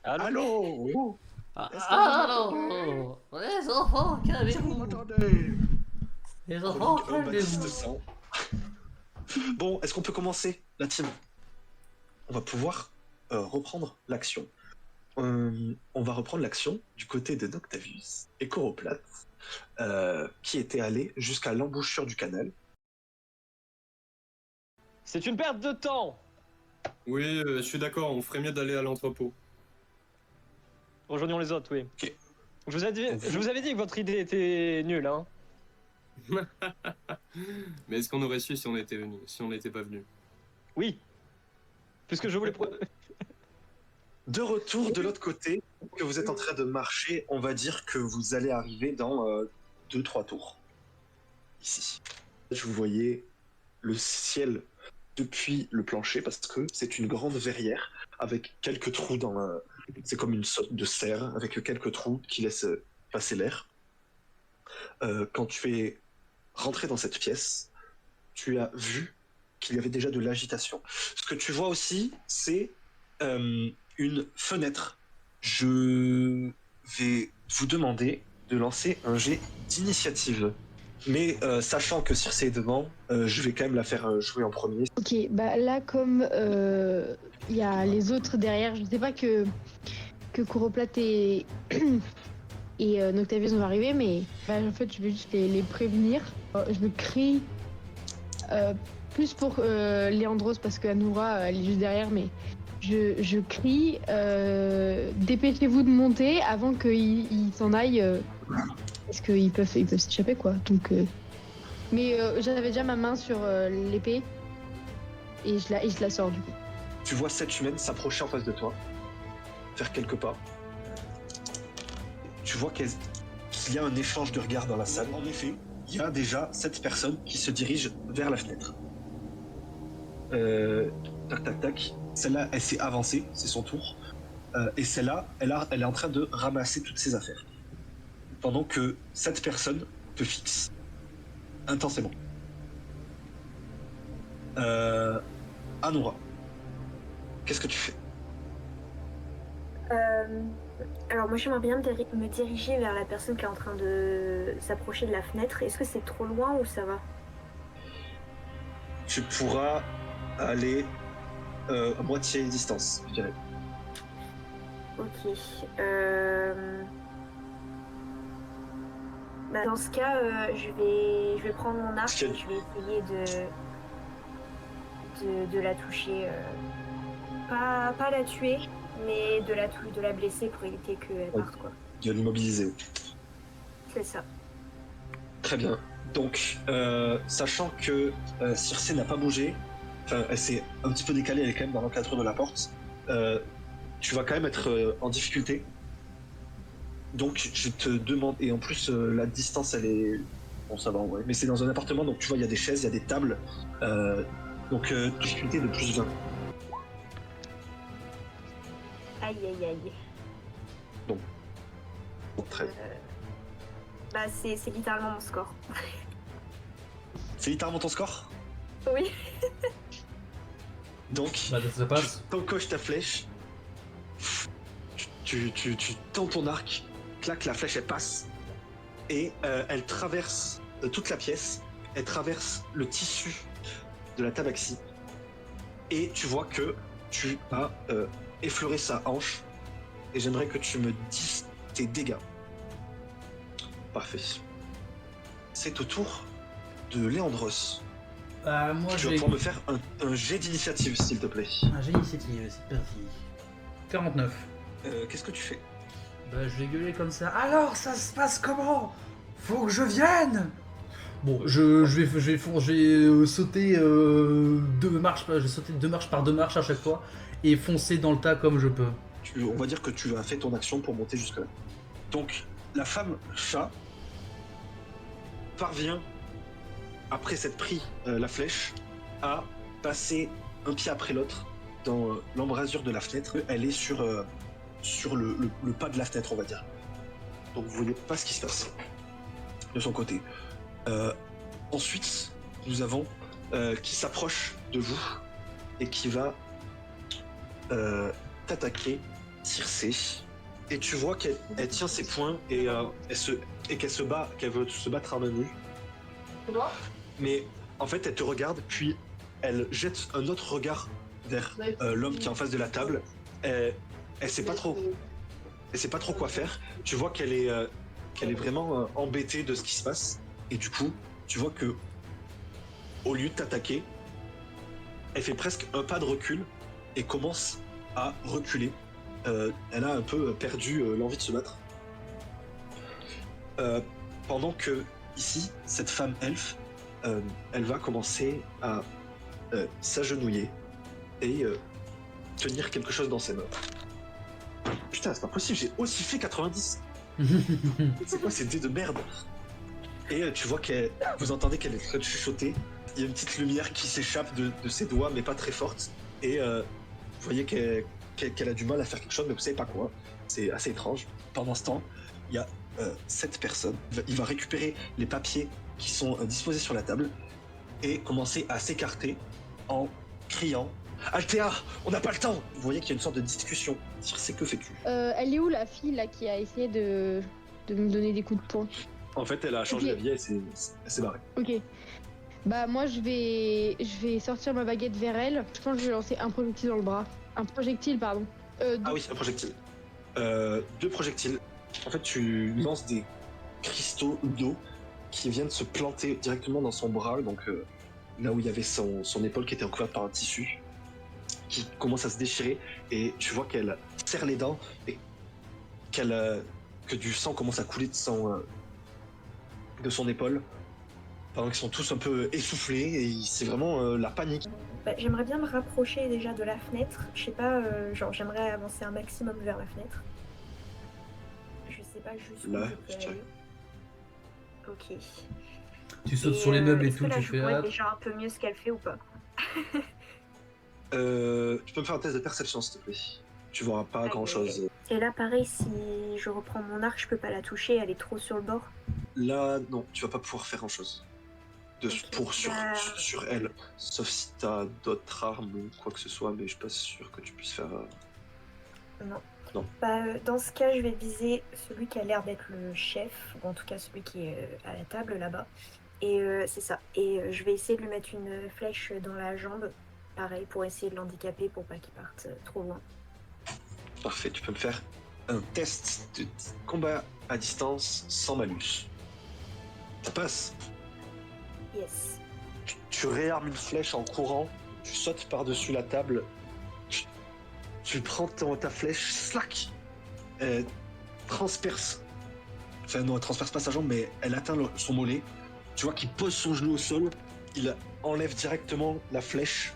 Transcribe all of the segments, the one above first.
Allô? Allô? Est-ce que vous m'entendez? Allô, les enfants, Est-ce que vous calmez-vous. m'entendez? Les Calling enfants, a Baptiste calmez-vous. 100. Bon, est-ce qu'on peut commencer la team? On va pouvoir reprendre l'action. On va reprendre l'action du côté de Noctavius et Coroplate, qui était allé jusqu'à l'embouchure du canal. C'est une perte de temps. Oui, je suis d'accord, on ferait mieux d'aller à l'entrepôt. Rejoignons les autres, oui. Ok. Je vous avais dit que votre idée était nulle, hein. Mais est-ce qu'on aurait su si on était venu, si on n'était pas venu? Oui. Puisque je voulais... De retour de l'autre côté, que vous êtes en train de marcher, on va dire que vous allez arriver dans 2-3 tours. Ici. Vous voyez le ciel depuis le plancher parce que c'est une grande verrière avec quelques trous dans la... C'est comme une sorte de serre avec quelques trous qui laissent passer l'air. Quand tu es rentré dans cette pièce, tu as vu qu'il y avait déjà de l'agitation. Ce que tu vois aussi, c'est une fenêtre. Je vais vous demander de lancer un jet d'initiative. Mais sachant que Circe est devant, je vais quand même la faire jouer en premier. Ok, bah là, comme il y a les autres derrière, je sais pas que Coroplate et, et Noctavius vont arriver, mais bah, en fait, je vais juste les prévenir. Je crie plus pour Léandros parce que Anoura, elle est juste derrière, mais je crie dépêchez-vous de monter avant qu'ils s'en aillent, parce qu'ils peuvent s'échapper, quoi. Donc, mais j'avais déjà ma main sur l'épée et je la sors du coup. Tu vois cette humaine s'approcher en face de toi, faire quelques pas. Tu vois qu'il y a un échange de regards dans la salle. En effet, il y a déjà 7 personnes qui se dirigent vers la fenêtre. Tac, tac, tac. Celle-là, elle s'est avancée, c'est son tour. Et celle-là, elle est en train de ramasser toutes ses affaires. Pendant que 7 personnes te fixent intensément. Anoura, qu'est-ce que tu fais? Alors moi j'aimerais bien me diriger vers la personne qui est en train de s'approcher de la fenêtre. Est-ce que c'est trop loin ou ça va? Tu pourras aller à moitié distance, je dirais. Ok. Bah, dans ce cas, je vais prendre mon arc et je vais essayer de la toucher. Pas la tuer, mais de la blesser pour éviter qu'elle parte, quoi. De l'immobiliser. C'est ça. Très bien. Donc, sachant que Circe n'a pas bougé, enfin, elle s'est un petit peu décalée, elle est quand même dans l'encadrement de la porte, tu vas quand même être en difficulté. Donc, je te demande, et en plus, la distance, elle est... Bon, ça va, ouais. Mais c'est dans un appartement, donc tu vois, il y a des chaises, il y a des tables. Donc, difficulté de plus 20. Aïe, aïe, aïe. Bon, très bien. Bah, c'est littéralement mon score. C'est littéralement ton score? Oui. Donc, Bah, ça passe. tu t'encoches ta flèche, tu tends ton arc, clac, la flèche elle passe, et elle traverse toute la pièce, elle traverse le tissu de la tabaxi, et tu vois que tu as effleuré sa hanche, et j'aimerais que tu me dises tes dégâts. Parfait. C'est au tour de Léandros. Moi, Tu vas pouvoir me faire un jet d'initiative, s'il te plaît. Un jet d'initiative, c'est parti. 49. Qu'est-ce que tu fais? Bah, je vais gueuler comme ça. Alors, ça se passe comment? Faut que je vienne. Bon, je vais sauter 2 marches, je vais sauter 2 marches par 2 marches à chaque fois et foncer dans le tas comme je peux. On va dire que tu as fait ton action pour monter jusque là. Donc, la femme chat parvient, après s'être pris la flèche, à passer un pied après l'autre dans l'embrasure de la fenêtre. Elle est sur le pas de la fenêtre, on va dire. Donc vous voyez pas ce qui se passe de son côté. Ensuite, nous avons qui s'approche de vous et qui va t'attaquer Circé. Et tu vois qu'elle tient ses poings et qu'elle se bat, qu'elle veut se battre à main nue. Mais en fait, elle te regarde, puis elle jette un autre regard vers l'homme qui est en face de la table. Elle sait pas trop. Elle sait pas trop quoi faire. Tu vois qu'elle est vraiment embêtée de ce qui se passe. Et du coup, tu vois que au lieu de t'attaquer, elle fait presque un pas de recul et commence à reculer. Elle a un peu perdu l'envie de se battre. Pendant que ici, cette femme elfe, elle va commencer à s'agenouiller et tenir quelque chose dans ses mains. Putain, c'est pas possible, j'ai aussi fait 90. C'est quoi ces dés de merde? Et tu vois vous entendez qu'elle est en train de chuchoter. Il y a une petite lumière qui s'échappe de ses doigts, mais pas très forte. Et vous voyez qu'elle a du mal à faire quelque chose, mais vous savez pas quoi. C'est assez étrange. Pendant ce temps, il y a cette personne. Il va récupérer les papiers qui sont disposés sur la table et commencer à s'écarter en criant « Althea, on n'a pas le temps !» Vous voyez qu'il y a une sorte de discussion. C'est que fais-tu? Elle est où la fille là qui a essayé de me donner des coups de poing? En fait, elle a changé Ok. d'avis, elle s'est barrée. Ok. Bah moi je vais sortir ma baguette vers elle. Je pense que je vais lancer un projectile dans le bras. Un projectile, pardon. Ah oui, un projectile. 2 projectiles. En fait, tu lances des cristaux d'eau qui viennent se planter directement dans son bras, donc là où il y avait son épaule qui était recouverte par un tissu, qui commence à se déchirer, et tu vois qu'elle serre les dents et que du sang commence à couler de son épaule, pendant qu'ils sont tous un peu essoufflés, et c'est vraiment la panique. Bah, j'aimerais bien me rapprocher déjà de la fenêtre. Je sais pas, genre j'aimerais avancer un maximum vers la fenêtre. Je sais pas jusqu'où Là, je je peux dirais. aller. Ok. Tu sautes sur les meubles et est-ce tout, que la tu je fais vois hop. déjà un peu mieux ce qu'elle fait ou pas? Tu peux me faire un test de perception, s'il te plaît. Tu verras pas Allez. grand-chose. Et là, pareil, si je reprends mon arc, je peux pas la toucher, elle est trop sur le bord. Là, non, tu vas pas pouvoir faire grand-chose. Ok. Sur elle. Sauf si t'as d'autres armes ou quoi que ce soit, mais je suis pas sûr que tu puisses faire... Bah, dans ce cas, je vais viser celui qui a l'air d'être le chef, ou en tout cas celui qui est à la table là-bas. Et c'est ça. Et je vais essayer de lui mettre une flèche dans la jambe, pareil, pour essayer de l'handicaper pour pas qu'il parte trop loin. Parfait, tu peux me faire un test de combat à distance sans malus. Ça passe. Yes. Tu réarmes une flèche en courant, tu sautes par-dessus la table, tu prends ta flèche, slack, elle transperce. Enfin non, elle transperce pas sa jambe, mais elle atteint son mollet. Tu vois qu'il pose son genou au sol, il enlève directement la flèche,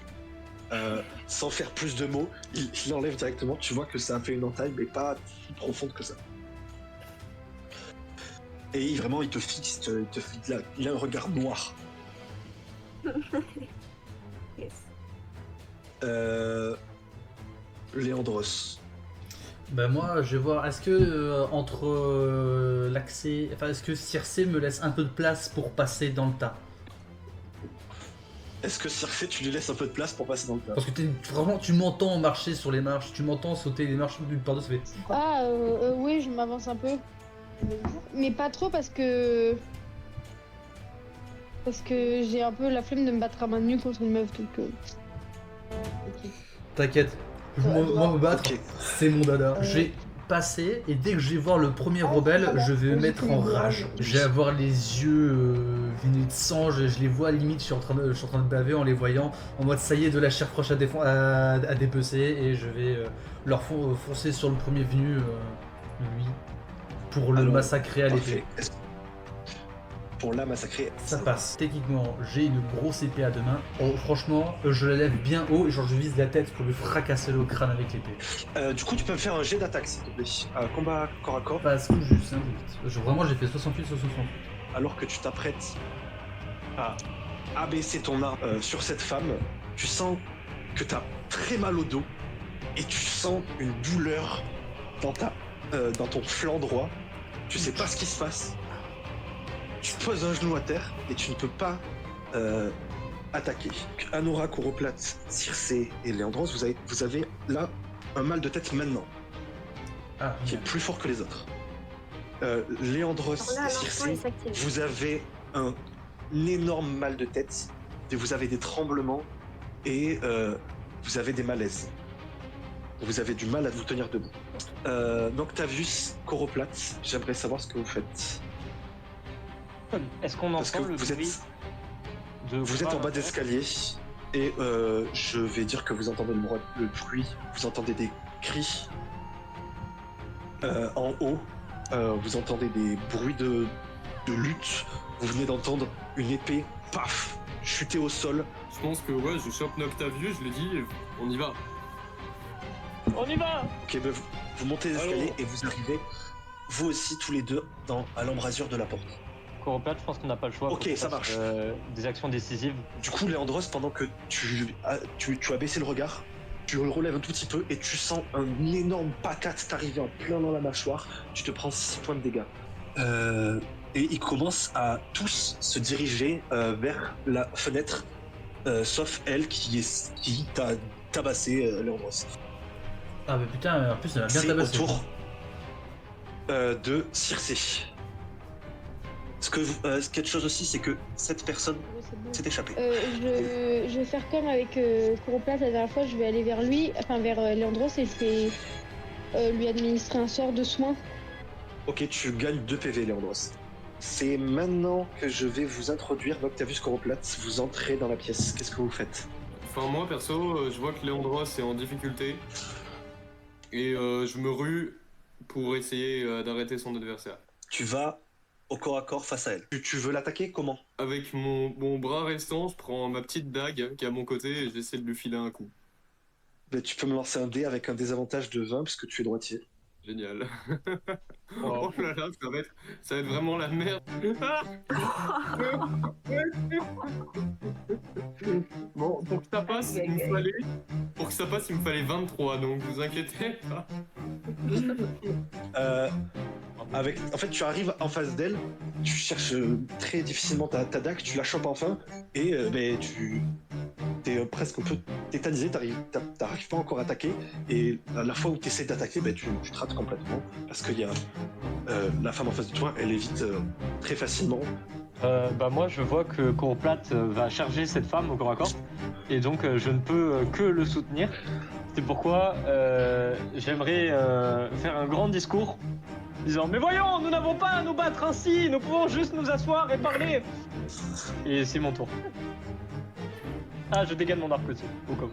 sans faire plus de mots, il l'enlève directement. Tu vois que ça a fait une entaille, mais pas si profonde que ça. Et vraiment, il te fixe, il a un regard noir. Yes. Léandros. Bah moi je vais voir, est-ce que entre l'accès, enfin est-ce que Circé me laisse un peu de place pour passer dans le tas? Est-ce que Circé, tu lui laisses un peu de place pour passer dans le tas? Parce que vraiment tu m'entends marcher sur les marches, tu m'entends sauter les marches d'une part de ça fait. Ah oui, je m'avance un peu. Mais pas trop parce que j'ai un peu la flemme de me battre à main nue contre une meuf, donc T'inquiète, moi me battre, Ok. c'est mon dada. Je vais passer et dès que je vais voir le premier rebelle, je vais me mettre en rage. Je vais avoir les yeux vinés de sang, je les vois limite, je suis en train de baver en les voyant, en mode ça y est, de la chair fraîche à dépecer, et je vais leur foncer sur le premier venu, lui, pour le Alors, massacrer à l'épée. Parfait. Pour la massacrer, Ça passe. Techniquement, j'ai une grosse épée à deux mains. Oh, franchement, je la lève bien haut et genre je vise la tête pour lui fracasser le crâne avec l'épée. Du coup, tu peux me faire un jet d'attaque, s'il te plaît. Combat corps à corps. Passe tout juste, hein, vite. Vraiment, j'ai fait 68 sur 68. Alors que tu t'apprêtes à abaisser ton arme sur cette femme, tu sens que tu as très mal au dos et tu sens une douleur dans ton flanc droit. Tu sais pas ce qui se passe. Tu poses un genou à terre et tu ne peux pas attaquer. Anora, Coroplate, Circé et Léandros, vous avez là un mal de tête maintenant. Ah, qui est plus fort que les autres. Léandros Alors là, à et l'instant, il Circé, s'active. vous avez un énorme mal de tête, et vous avez des tremblements, et vous avez des malaises. Vous avez du mal à vous tenir debout. Noctavius, Coroplate, j'aimerais savoir ce que vous faites. Est-ce qu'on Parce que entend le vous bruit êtes, de vous êtes en bas d'escalier, et je vais dire que vous entendez le bruit, vous entendez des cris en haut, vous entendez des bruits de lutte, vous venez d'entendre une épée, paf, chuter au sol. Je pense que ouais, je chope Noctavius, je lui dis, on y va. On y va. Ok, ben, vous montez les escaliers Allons. et vous arrivez, vous aussi tous les deux, à l'embrasure de la porte. Coroplate, je pense qu'on n'a pas le choix. Ok, faut qu'on ça fasse, marche. Des actions décisives. Du coup, Léandros, pendant que tu as baissé le regard, tu le relèves un tout petit peu et tu sens un énorme patate t'arriver en plein dans la mâchoire. Tu te prends 6 points de dégâts. Et ils commencent à tous se diriger vers la fenêtre, sauf elle qui t'a tabassé, Léandros. Ah, mais putain, en plus, elle m'a bien C'est tabassé. au tour de Circé. Quelque chose aussi, c'est que cette personne s'est échappée. Je vais faire comme avec Coroplate la dernière fois, je vais aller vers lui, enfin vers Léandros et je vais lui administrer un sort de soin. Ok, tu gagnes 2 PV, Léandros. C'est maintenant que je vais vous introduire Noctavius Coroplate. Vous entrez dans la pièce. Qu'est-ce que vous faites? Enfin, moi, perso, je vois que Léandros est en difficulté. Et je me rue pour essayer d'arrêter son adversaire. Tu vas au corps à corps face à elle. Tu veux l'attaquer comment? Avec mon bras restant, je prends ma petite dague qui est à mon côté et j'essaie de lui filer un coup. Ben, tu peux me lancer un dé avec un désavantage de 20 parce que tu es droitier. Génial. Oh là là, ça va être vraiment la merde. Ah bon, pour que ça passe, il me fallait 23, donc vous inquiétez pas. En fait, tu arrives en face d'elle, tu cherches très difficilement ta dague, tu la chopes enfin, et tu es presque un peu tétanisé, t'arrives pas encore à attaquer, et à la fois où tu essaies d'attaquer, tu te rates complètement, parce qu'il y a la femme en face de toi, elle évite très facilement. Moi, je vois que Coroplate va charger cette femme au corps à corps, et donc je ne peux que le soutenir. C'est pourquoi j'aimerais faire un grand discours disant: mais voyons, nous n'avons pas à nous battre ainsi, nous pouvons juste nous asseoir et parler. Et c'est mon tour. Ah, je dégaine mon arc aussi, au cas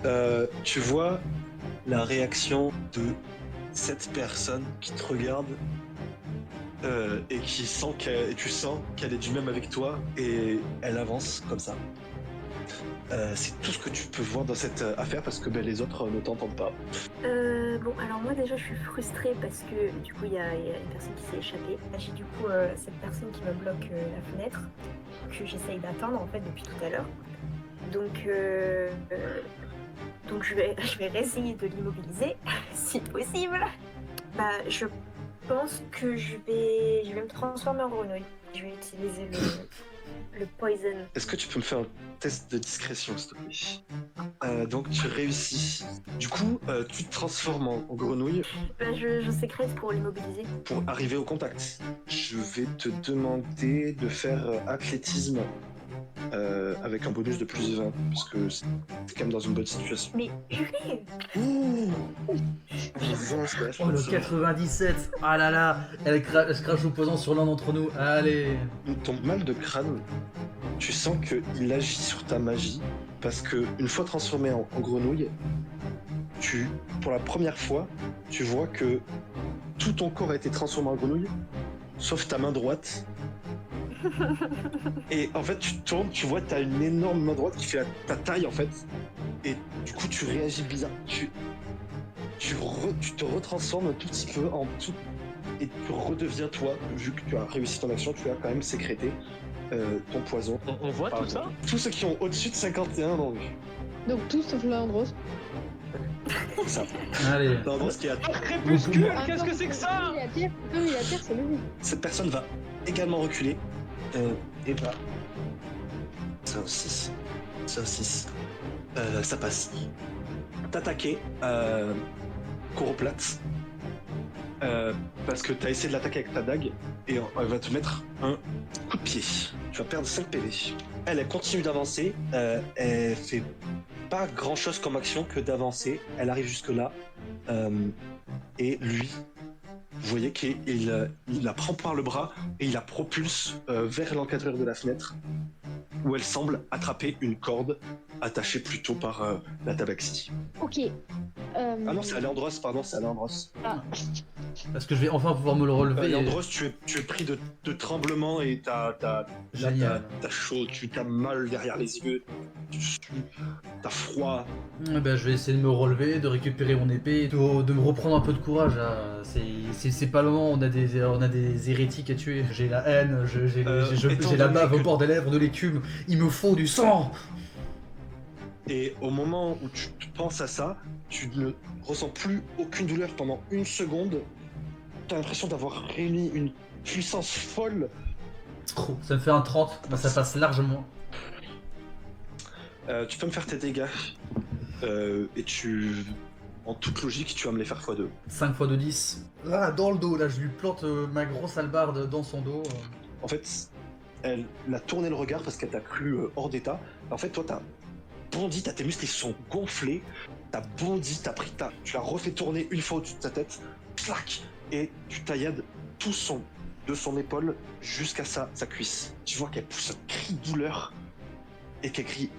où. Tu vois la réaction de cette personne qui te regarde et tu sens qu'elle est du même avec toi et elle avance comme ça. C'est tout ce que tu peux voir dans cette affaire parce que les autres ne t'entendent pas. Bon, alors moi déjà je suis frustrée parce que du coup il y a une personne qui s'est échappée. J'ai du coup cette personne qui me bloque la fenêtre que j'essaye d'atteindre en fait depuis tout à l'heure. Donc je vais réessayer de l'immobiliser si possible. Je pense que je vais me transformer en grenouille. Je vais utiliser le poison. Est-ce que tu peux me faire un test de discrétion, s'il te plaît? Donc tu réussis. Du coup, tu te transformes en grenouille Je sécrète pour l'immobiliser. pour arriver au contact. Je vais te demander de faire athlétisme avec un bonus de plus 20, parce que c'est quand même dans une bonne situation. Mais purée! Ouh Oh, le 97. Ah là là, elle se crache au poison sur l'un d'entre nous. Allez. Ton mal de crâne, tu sens qu'il agit sur ta magie, parce que une fois transformé en grenouille, pour la première fois, tu vois que tout ton corps a été transformé en grenouille, sauf ta main droite. Et en fait, tu tournes, tu vois, t'as une énorme main droite qui fait ta taille en fait, et du coup, tu réagis bizarre. Tu te retransformes un tout petit peu en tout, et tu redeviens toi. Vu que tu as réussi ton action, tu as quand même sécrété ton poison. On voit tout ça? Tous ceux qui ont au-dessus de 51 l'ont vu. Donc tout sauf Léandros. C'est ça. Allez. Non, ce qui est Crépuscule, qu'est-ce que c'est que ça? Comme il a pire, c'est lui. Cette personne va également reculer et va. C'est un 6. C'est un 6. Ça passe. T'attaquer Coroplate. Parce que tu as essayé de l'attaquer avec ta dague et elle va te mettre un coup de pied. Tu vas perdre 5 PV. Elle continue d'avancer. Elle fait pas grand chose comme action que d'avancer. Elle arrive jusque là. Et lui, vous voyez qu'il la prend par le bras et il la propulse vers l'encadreur de la fenêtre où elle semble attraper une corde attachée plutôt par la tabaxi. Ok. Ah non, c'est Aléandros, pardon, c'est Aléandros. Parce que je vais enfin pouvoir me le relever. Aléandros, tu es pris de tremblement et t'as chaud, tu t'as mal derrière les yeux, t'as froid. Ben, je vais essayer de me relever, de récupérer mon épée, de me reprendre un peu de courage. Là. C'est pas le moment, on a des hérétiques à tuer. J'ai la haine, j'ai la bave au bord des lèvres, de l'écume. Il me faut du sang. Et au moment où tu penses à ça, tu ne ressens plus aucune douleur pendant une seconde. T'as l'impression d'avoir réuni une puissance folle. Oh, ça me fait un 30, ben, ça passe largement. Tu peux me faire tes dégâts. Et en toute logique, tu vas me les faire x2. 5 x 2, 10. Là, dans le dos, là, je lui plante ma grosse hallebarde dans son dos. En fait, elle a tourné le regard parce qu'elle t'a cru hors d'état. En fait, toi, t'as bondi, tes muscles ils se sont gonflés. T'as bondi, tu l'as refait tourner une fois au-dessus de sa tête. Clac. Et tu taillades de son épaule jusqu'à sa cuisse. Tu vois qu'elle pousse un cri de douleur et qu'elle crie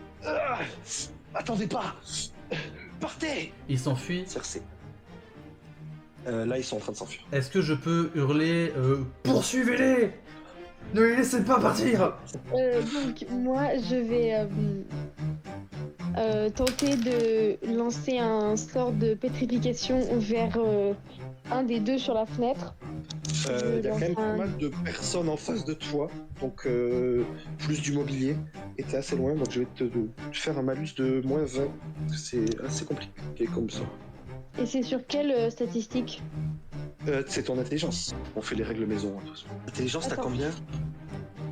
attendez pas, partez. Il s'enfuit. Cersei. Là, ils sont en train de s'enfuir. Est-ce que je peux hurler poursuivez-les? Ne les laissez pas partir. Donc moi je vais tenter de lancer un sort de pétrification vers un des deux sur la fenêtre. Il y a quand même pas mal de personnes en face de toi, donc plus du mobilier, et t'es assez loin, donc je vais te faire un malus de moins 20. C'est assez compliqué comme ça. Et c'est sur quelle statistique? C'est ton intelligence. On fait les règles maison. De toute façon. Intelligence, t'as Attends. combien?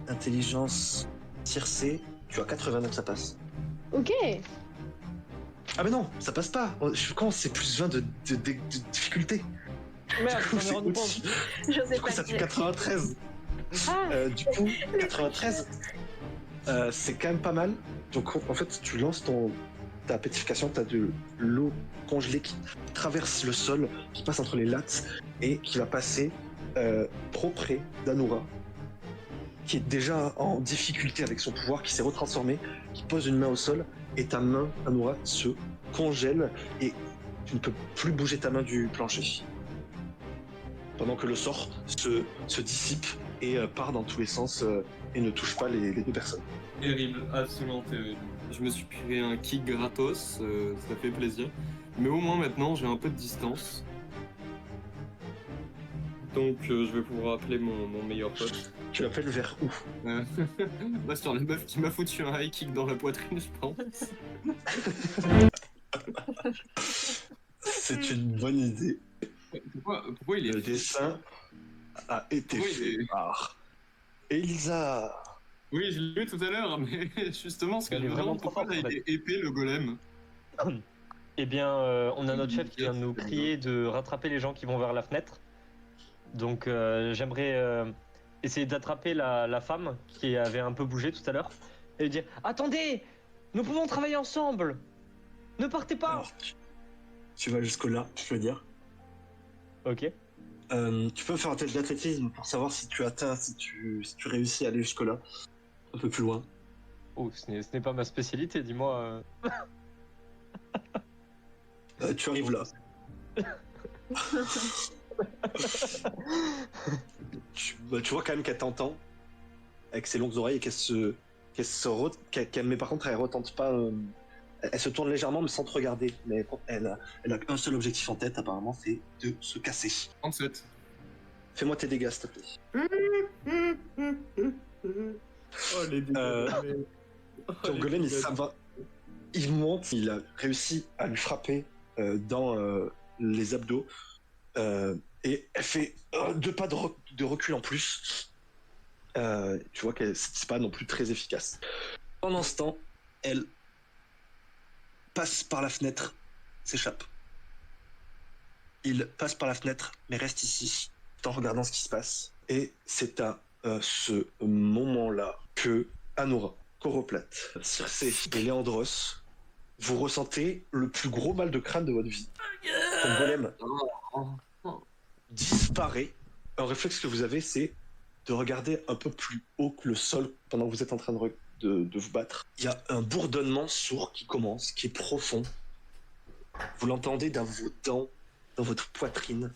Intelligence Circé, tu as 89, ça passe. Ok. Ah mais non, ça passe pas. Je pense c'est plus 20 de difficulté. Merde, Du coup, j'en ai c'est rendu compte. au-dessus. Je sais Du coup, pas ça dire. fait 93. Ah, Du coup, 93, c'est quand même pas mal. Donc en fait, tu lances ta pétrification, t'as de l'eau congelée qui traverse le sol, qui passe entre les lattes et qui va passer trop près d'Anoura, qui est déjà en difficulté avec son pouvoir, qui s'est retransformé, qui pose une main au sol et ta main, Anoura, se congèle et tu ne peux plus bouger ta main du plancher. Pendant que le sort se dissipe et part dans tous les sens et ne touche pas les deux personnes. Terrible, absolument terrible. Je me suis pris un kick gratos, ça fait plaisir. Mais au moins maintenant j'ai un peu de distance. Donc je vais pouvoir appeler mon meilleur pote. Tu l'appelles vers où? Bah sur la meuf qui m'a foutu un high kick dans la poitrine, je pense. C'est une bonne idée. Pourquoi il est... Le dessin a été Oui, fait mais- par Elisa. Oui, je l'ai vu tout à l'heure, mais justement, ce que Elle je est me vraiment demande, trop pourquoi il a forte, été épais le golem? Eh bien, on a notre chef qui vient de nous crier de rattraper les gens qui vont vers la fenêtre. Donc, j'aimerais essayer d'attraper la femme qui avait un peu bougé tout à l'heure et lui dire attendez, nous pouvons travailler ensemble. Ne partez pas. Alors, tu vas jusque là, je veux dire. Ok. Tu peux faire un test d'athlétisme pour savoir si tu atteins, si tu réussis à aller jusque là, un peu plus loin. Oh, ce n'est pas ma spécialité, dis-moi. Tu arrives là. Tu vois quand même qu'elle t'entend avec ses longues oreilles et mais par contre elle retente pas. Elle se tourne légèrement mais sans te regarder. Mais elle a un seul objectif en tête apparemment, c'est de se casser. 37. Fais-moi tes dégâts s'il te plaît. Oh les dégâts. Ton golem il monte, il a réussi à lui frapper dans les abdos et elle fait 2 pas de recul en plus. Tu vois que c'est pas non plus très efficace. Pendant ce temps, elle passe par la fenêtre, s'échappe. Il passe par la fenêtre, mais reste ici, tout en regardant ce qui se passe. Et c'est à ce moment-là que Anora, Coroplate, Circé et Léandros, vous ressentez le plus gros mal de crâne de votre vie. Ton golem disparaît. Un réflexe que vous avez, c'est de regarder un peu plus haut que le sol pendant que vous êtes en train de vous battre. Il y a un bourdonnement sourd qui commence, qui est profond. Vous l'entendez dans vos dents, dans votre poitrine.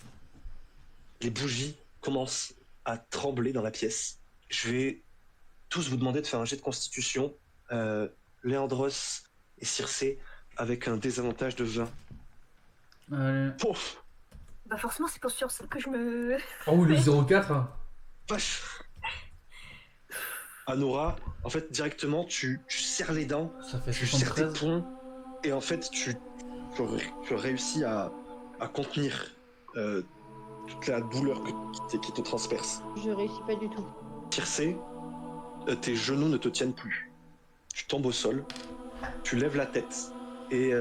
Les bougies commencent à trembler dans la pièce. Je vais tous vous demander de faire un jet de constitution. Léandros et Circé avec un désavantage de 20. Allez. Pouf! Bah forcément, c'est pour sur ça que je me... Oh, le 0,4. Vache! Anora, en fait, directement, tu serres les dents, Ça fait tu serres tes 73. poings, et en fait, tu réussis à contenir toute la douleur qui te transperce. Je réussis pas du tout. Circé, tes genoux ne te tiennent plus. Tu tombes au sol, tu lèves la tête, et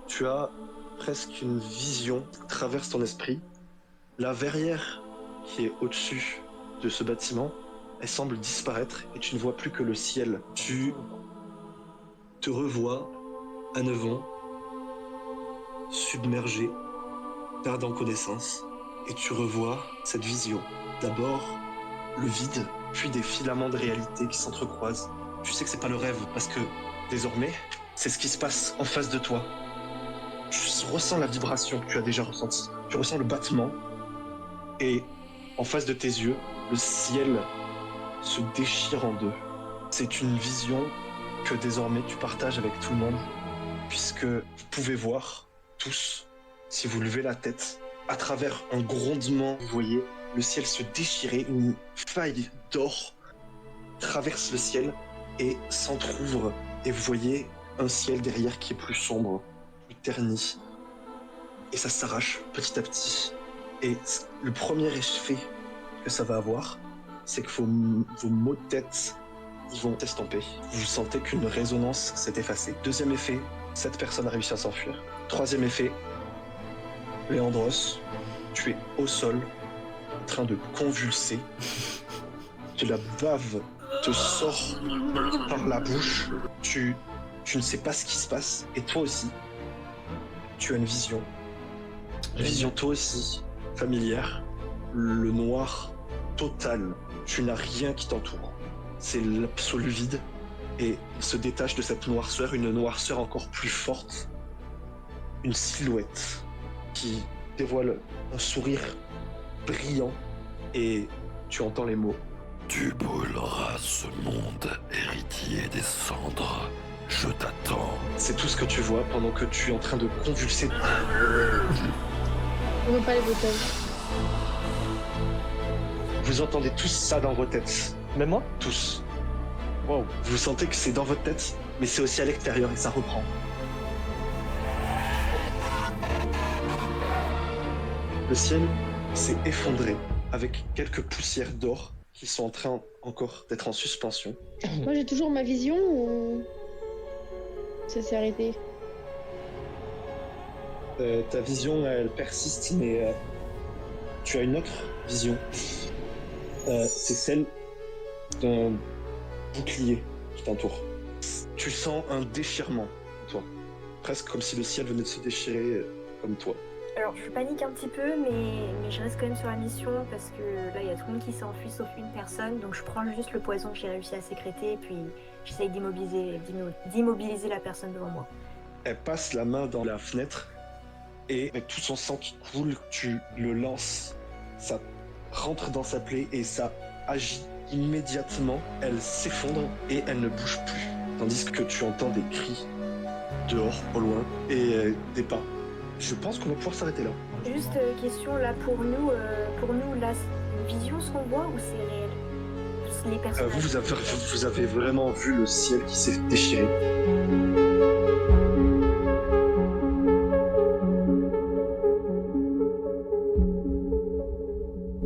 tu as presque une vision qui traverse ton esprit. La verrière qui est au-dessus de ce bâtiment, elle semble disparaître et tu ne vois plus que le ciel. Tu te revois à 9 ans, submergé, perdant connaissance, et tu revois cette vision. D'abord, le vide, puis des filaments de réalité qui s'entrecroisent. Tu sais que c'est pas le rêve, parce que désormais, c'est ce qui se passe en face de toi. Tu ressens la vibration que tu as déjà ressentie. Tu ressens le battement, et en face de tes yeux, le ciel se déchire en deux. C'est une vision que désormais tu partages avec tout le monde, puisque vous pouvez voir tous, si vous levez la tête, à travers un grondement, vous voyez le ciel se déchirer, une faille d'or traverse le ciel et s'entrouvre, et vous voyez un ciel derrière qui est plus sombre, plus terni, et ça s'arrache petit à petit. Et le premier effet que ça va avoir, c'est que vos maux de tête, ils vont s'estomper. Vous sentez qu'une résonance s'est effacée. Deuxième effet, cette personne a réussi à s'enfuir. Troisième effet, Léandros, tu es au sol, en train de convulser. De la bave te sort par la bouche. Tu ne sais pas ce qui se passe. Et toi aussi, tu as une vision. Une vision toi aussi, familière. Le noir total. Tu n'as rien qui t'entoure. C'est l'absolu vide. Et il se détache de cette noirceur, une noirceur encore plus forte. Une silhouette qui dévoile un sourire brillant. Et tu entends les mots. Tu brûleras ce monde héritier des cendres. Je t'attends. C'est tout ce que tu vois pendant que tu es en train de convulser. On veut pas les bouteilles. Vous entendez tous ça dans vos têtes. Même moi? Tous. Wow. Vous sentez que c'est dans votre tête, mais c'est aussi à l'extérieur et ça reprend. Le ciel s'est effondré avec quelques poussières d'or qui sont en train encore d'être en suspension. Moi j'ai toujours ma vision ou ça s'est arrêté? Ta vision, elle persiste, mais tu as une autre vision. C'est celle d'un bouclier qui t'entoure. Tu sens un déchirement, toi. Presque comme si le ciel venait de se déchirer comme toi. Alors, je panique un petit peu, mais je reste quand même sur la mission parce que là, il y a tout le monde qui s'est enfui sauf une personne. Donc, je prends juste le poison que j'ai réussi à sécréter et puis j'essaye d'immobiliser la personne devant moi. Elle passe la main dans la fenêtre et avec tout son sang qui coule, tu le lances. Ça rentre dans sa plaie et ça agit immédiatement. Elle s'effondre et elle ne bouge plus. Tandis que tu entends des cris dehors, au loin, et des pas. Je pense qu'on va pouvoir s'arrêter là. Juste question là pour nous là, c'est une vision ce qu'on voit ou c'est réel? Les personnages. Vous avez vraiment vu le ciel qui s'est déchiré.